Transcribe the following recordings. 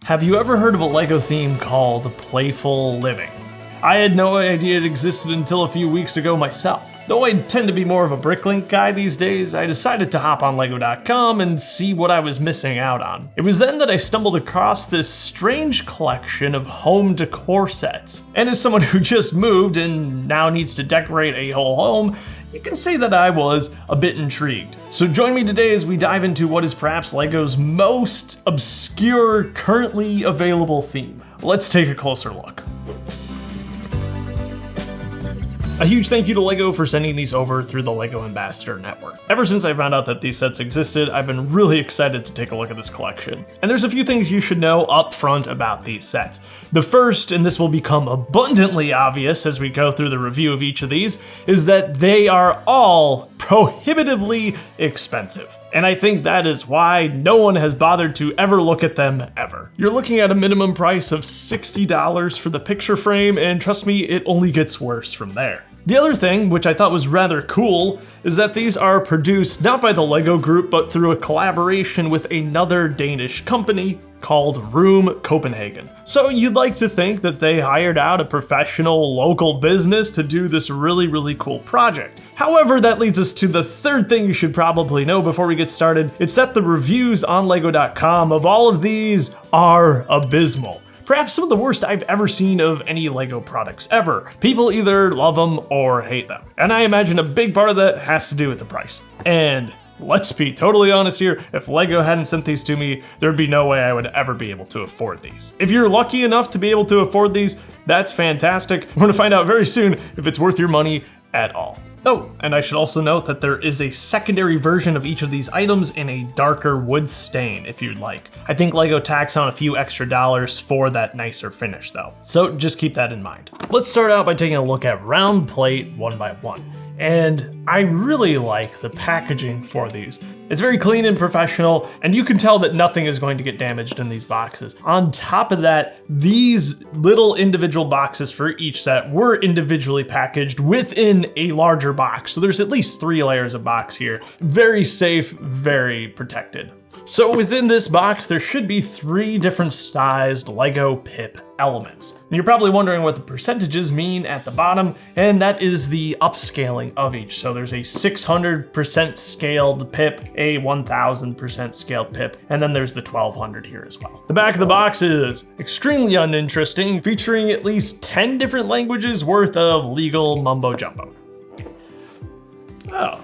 Have you ever heard of a LEGO theme called Playful Living? I had no idea it existed until a few weeks ago myself. Though I tend to be more of a Bricklink guy these days, I decided to hop on LEGO.com and see what I was missing out on. It was then that I stumbled across this strange collection of home decor sets. And as someone who just moved and now needs to decorate a whole home, you can say that I was a bit intrigued. So join me today as we dive into what is perhaps LEGO's most obscure currently available theme. Let's take a closer look. A huge thank you to LEGO for sending these over through the LEGO Ambassador Network. Ever since I found out that these sets existed, I've been really excited to take a look at this collection. And there's a few things you should know up front about these sets. The first, and this will become abundantly obvious as we go through the review of each of these, is that they are all prohibitively expensive. And I think that is why no one has bothered to ever look at them ever. You're looking at a minimum price of $60 for the picture frame, and trust me, it only gets worse from there. The other thing, which I thought was rather cool, is that these are produced not by the LEGO Group, but through a collaboration with another Danish company called Room Copenhagen. So you'd like to think that they hired out a professional local business to do this really cool project. However, that leads us to the third thing you should probably know before we get started. It's that the reviews on LEGO.com of all of these are abysmal. Perhaps some of the worst I've ever seen of any LEGO products ever. People either love them or hate them. And I imagine a big part of that has to do with the price. And let's be totally honest here, if LEGO hadn't sent these to me, there'd be no way I would ever be able to afford these. If you're lucky enough to be able to afford these, that's fantastic. We're gonna find out very soon if it's worth your money at all. Oh, and I should also note that there is a secondary version of each of these items in a darker wood stain if you'd like. I think LEGO tacks on a few extra dollars for that nicer finish though. So just keep that in mind. Let's start out by taking a look at round plate one by one. And I really like the packaging for these. It's very clean and professional, and you can tell that nothing is going to get damaged in these boxes. On top of that, these little individual boxes for each set were individually packaged within a larger box. So there's at least 3 layers of box here. Very safe, very protected. So within this box, there should be 3 different sized LEGO pip elements. And you're probably wondering what the percentages mean at the bottom, and that is the upscaling of each. So there's a 600% scaled pip, a 1000% scaled pip, and then there's the 1200 here as well. The back of the box is extremely uninteresting, featuring at least 10 different languages worth of legal mumbo jumbo. Oh,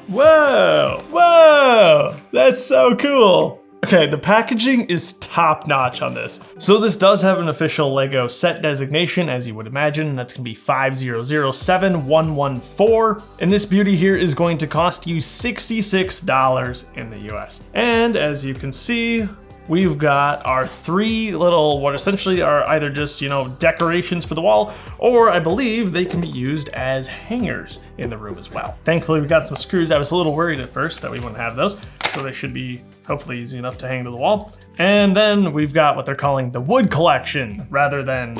whoa, that's so cool. Okay, the packaging is top notch on this. So this does have an official LEGO set designation, as you would imagine, and that's gonna be 5007114. And this beauty here is going to cost you $66 in the US. And as you can see, we've got our 3 little, what essentially are either just, decorations for the wall, or I believe they can be used as hangers in the room as well. Thankfully, we got some screws. I was a little worried at first that we wouldn't have those, so they should be hopefully easy enough to hang to the wall. And then we've got what they're calling the wood collection, rather than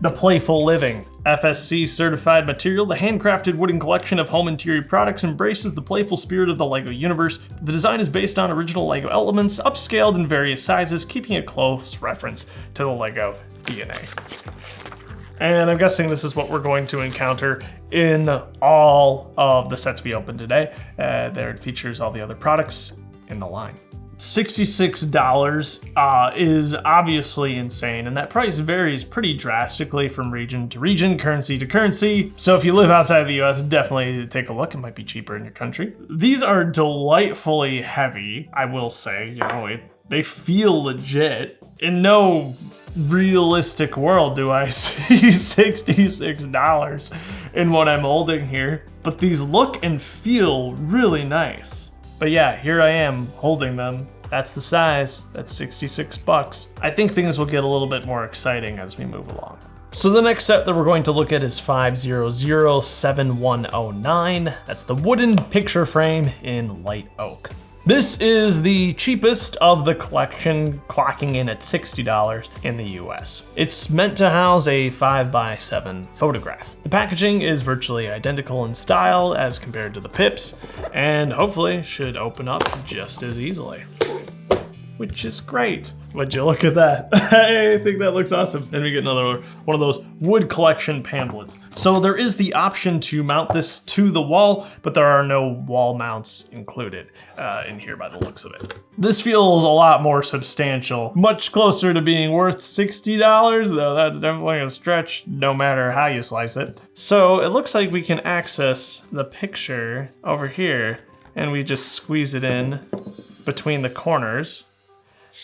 the Playful Living. FSC certified material, the handcrafted wooden collection of home interior products embraces the playful spirit of the LEGO universe. The design is based on original LEGO elements, upscaled in various sizes, keeping a close reference to the LEGO DNA. And I'm guessing this is what we're going to encounter in all of the sets we opened today. There it features all the other products in the line. $66 is obviously insane, and that price varies pretty drastically from region to region, currency to currency. So if you live outside of the US, definitely take a look. It might be cheaper in your country. These are delightfully heavy, I will say. They feel legit. In no realistic world do I see $66 in what I'm holding here, but these look and feel really nice. But yeah, here I am holding them. That's the size, that's $66. I think things will get a little bit more exciting as we move along. So the next set that we're going to look at is 5007109. That's the wooden picture frame in light oak. This is the cheapest of the collection, clocking in at $60 in the US. It's meant to house a 5x7 photograph. The packaging is virtually identical in style as compared to the pips, and hopefully should open up just as easily. which is great. Would you look at that? I think that looks awesome. And we get another one of those wood collection pamphlets. So there is the option to mount this to the wall, but there are no wall mounts included in here by the looks of it. This feels a lot more substantial, much closer to being worth $60, though that's definitely a stretch no matter how you slice it. So it looks like we can access the picture over here, and we just squeeze it in between the corners.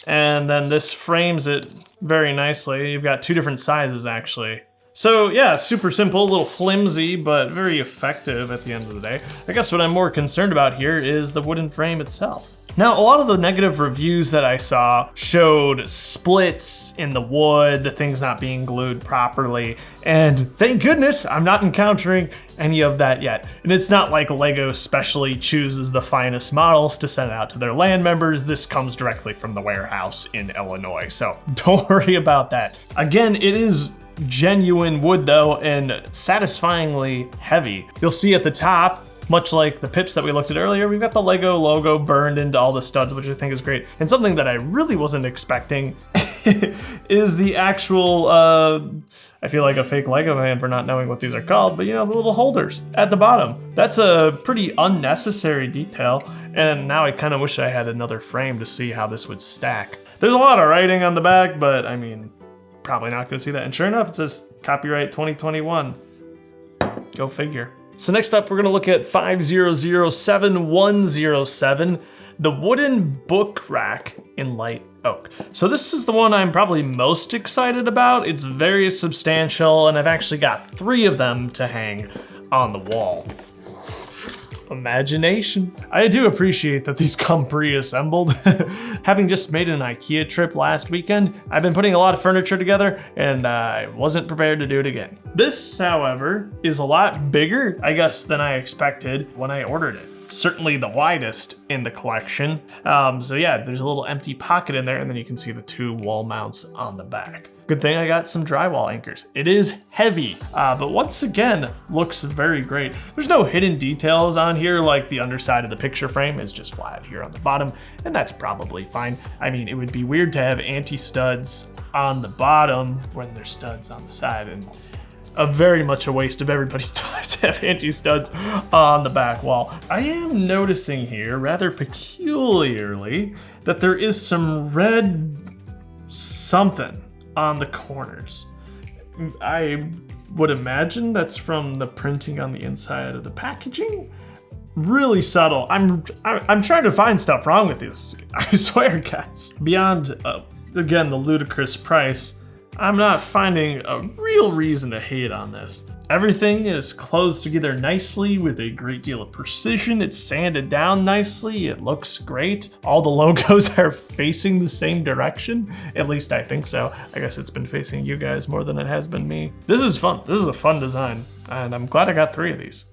And then this frames it very nicely. You've got 2 different sizes actually. So yeah, super simple, a little flimsy, but very effective at the end of the day. I guess what I'm more concerned about here is the wooden frame itself. Now, a lot of the negative reviews that I saw showed splits in the wood, the things not being glued properly, and thank goodness I'm not encountering any of that yet. And it's not like LEGO specially chooses the finest models to send out to their land members. This comes directly from the warehouse in Illinois, so don't worry about that. Again, it is genuine wood though, and satisfyingly heavy. You'll see at the top, much like the pips that we looked at earlier, we've got the LEGO logo burned into all the studs, which I think is great. And something that I really wasn't expecting is the actual, I feel like a fake LEGO man for not knowing what these are called, but you know, the little holders at the bottom. That's a pretty unnecessary detail, and now I kind of wish I had another frame to see how this would stack. There's a lot of writing on the back, but I mean, probably not gonna see that. And sure enough, it says copyright 2021. Go figure. So next up, we're gonna look at 5007-107, the wooden book rack in light oak. So this is the one I'm probably most excited about. It's very substantial, and I've actually got 3 of them to hang on the wall. Imagination. I do appreciate that these come pre-assembled. Having just made an IKEA trip last weekend, I've been putting a lot of furniture together, and I wasn't prepared to do it again. This, however, is a lot bigger, I guess, than I expected when I ordered it. Certainly the widest in the collection. So yeah, there's a little empty pocket in there, and then you can see the 2 wall mounts on the back. Good thing I got some drywall anchors. It is heavy, but once again, looks very great. There's no hidden details on here, like the underside of the picture frame is just flat here on the bottom, and that's probably fine. I mean, it would be weird to have anti-studs on the bottom when there's studs on the side, and very much a waste of everybody's time to have anti-studs on the back wall. I am noticing here, rather peculiarly, that there is some red something on the corners. I would imagine that's from the printing on the inside of the packaging. Really subtle. I'm trying to find stuff wrong with this, I swear, guys. Beyond, again, the ludicrous price, I'm not finding a real reason to hate on this. Everything is closed together nicely with a great deal of precision. It's sanded down nicely. It looks great. All the logos are facing the same direction. At least I think so. I guess it's been facing you guys more than it has been me. This is fun. This is a fun design, and I'm glad I got 3 of these.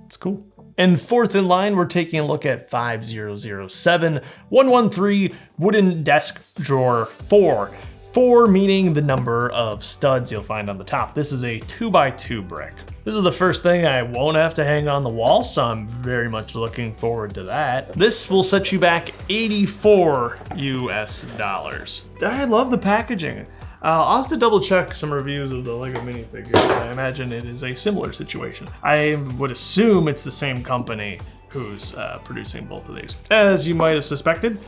It's cool. And 4th in line, we're taking a look at 5007-113 wooden desk drawer 4. 4 meaning the number of studs you'll find on the top. This is a 2x2 brick. This is the first thing I won't have to hang on the wall, so I'm very much looking forward to that. This will set you back $84 US. I love the packaging. I'll have to double check some reviews of the LEGO minifigures. I imagine it is a similar situation. I would assume it's the same company who's producing both of these. As you might have suspected,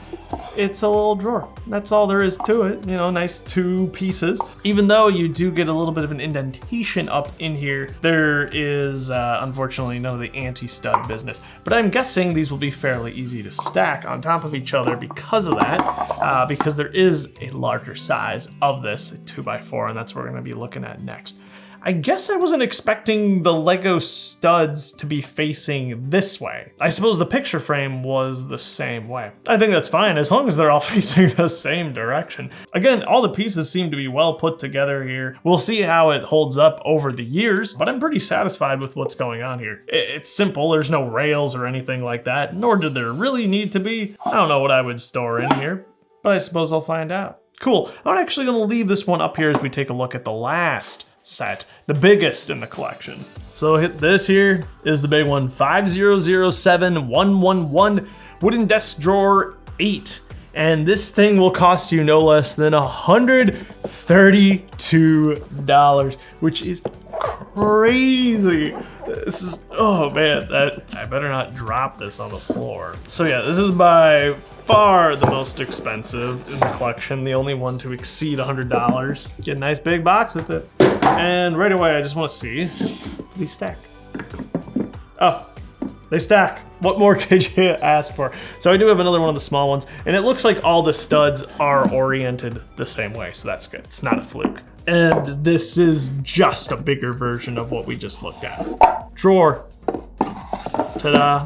it's a little drawer. That's all there is to it. You know, nice 2 pieces. Even though you do get a little bit of an indentation up in here, there is unfortunately none of the anti-stud business. But I'm guessing these will be fairly easy to stack on top of each other because of that, because there is a larger size of this, a 2x4, and that's what we're gonna be looking at next. I guess I wasn't expecting the LEGO studs to be facing this way. I suppose the picture frame was the same way. I think that's fine, as long as they're all facing the same direction. Again, all the pieces seem to be well put together here. We'll see how it holds up over the years, but I'm pretty satisfied with what's going on here. It's simple, there's no rails or anything like that, nor did there really need to be. I don't know what I would store in here, but I suppose I'll find out. Cool, I'm actually gonna leave this one up here as we take a look at the last set, the biggest in the collection. So this here is the big one, 5007-111 wooden desk drawer 8. and this thing will cost you no less than $132, which is crazy. This is, oh man, I better not drop this on the floor. So yeah, this is by far the most expensive in the collection, the only one to exceed $100. Get a nice big box with it. And right away, I just want to see, do these stack? Oh, they stack. What more could you ask for? So I do have another one of the small ones, and it looks like all the studs are oriented the same way, so that's good. It's not a fluke. And this is just a bigger version of what we just looked at. Drawer. Ta-da.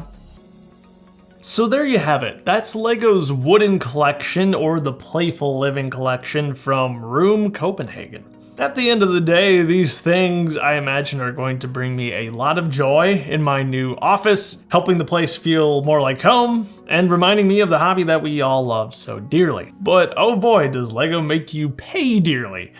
So there you have it. That's LEGO's Wooden Collection, or the Playful Living Collection from Room Copenhagen. At the end of the day, these things, I imagine, are going to bring me a lot of joy in my new office, helping the place feel more like home, and reminding me of the hobby that we all love so dearly. But oh boy, does LEGO make you pay dearly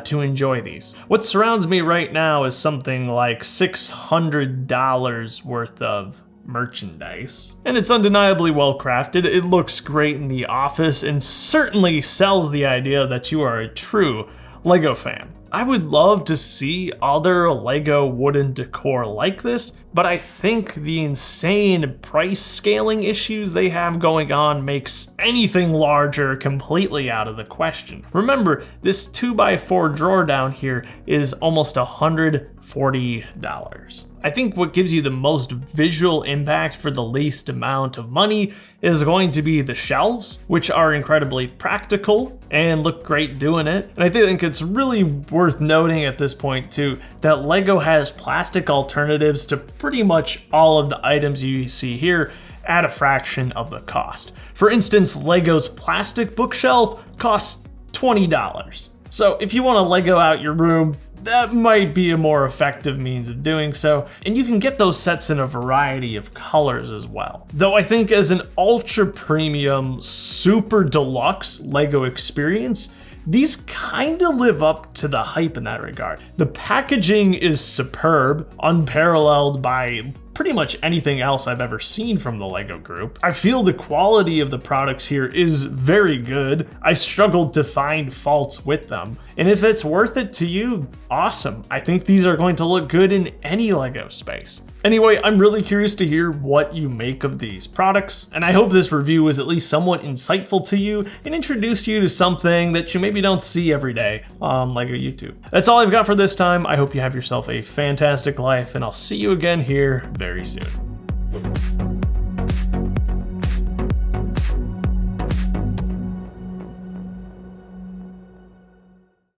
to enjoy these. What surrounds me right now is something like $600 worth of merchandise. And it's undeniably well crafted. It looks great in the office and certainly sells the idea that you are a true LEGO fan. I would love to see other LEGO wooden decor like this, but I think the insane price scaling issues they have going on makes anything larger completely out of the question. Remember, this 2x4 drawer down here is almost $140. I think what gives you the most visual impact for the least amount of money is going to be the shelves, which are incredibly practical and look great doing it. And I think it's really worth noting at this point too, that LEGO has plastic alternatives to pretty much all of the items you see here at a fraction of the cost. For instance, LEGO's plastic bookshelf costs $20. So if you want to LEGO out your room, that might be a more effective means of doing so, and you can get those sets in a variety of colors as well. Though I think as an ultra premium, super deluxe LEGO experience, these kinda live up to the hype in that regard. The packaging is superb, unparalleled by pretty much anything else I've ever seen from the LEGO group. I feel the quality of the products here is very good. I struggled to find faults with them. And if it's worth it to you, awesome. I think these are going to look good in any LEGO space. Anyway, I'm really curious to hear what you make of these products, and I hope this review was at least somewhat insightful to you and introduced you to something that you maybe don't see every day on LEGO YouTube. That's all I've got for this time. I hope you have yourself a fantastic life, and I'll see you again here very soon.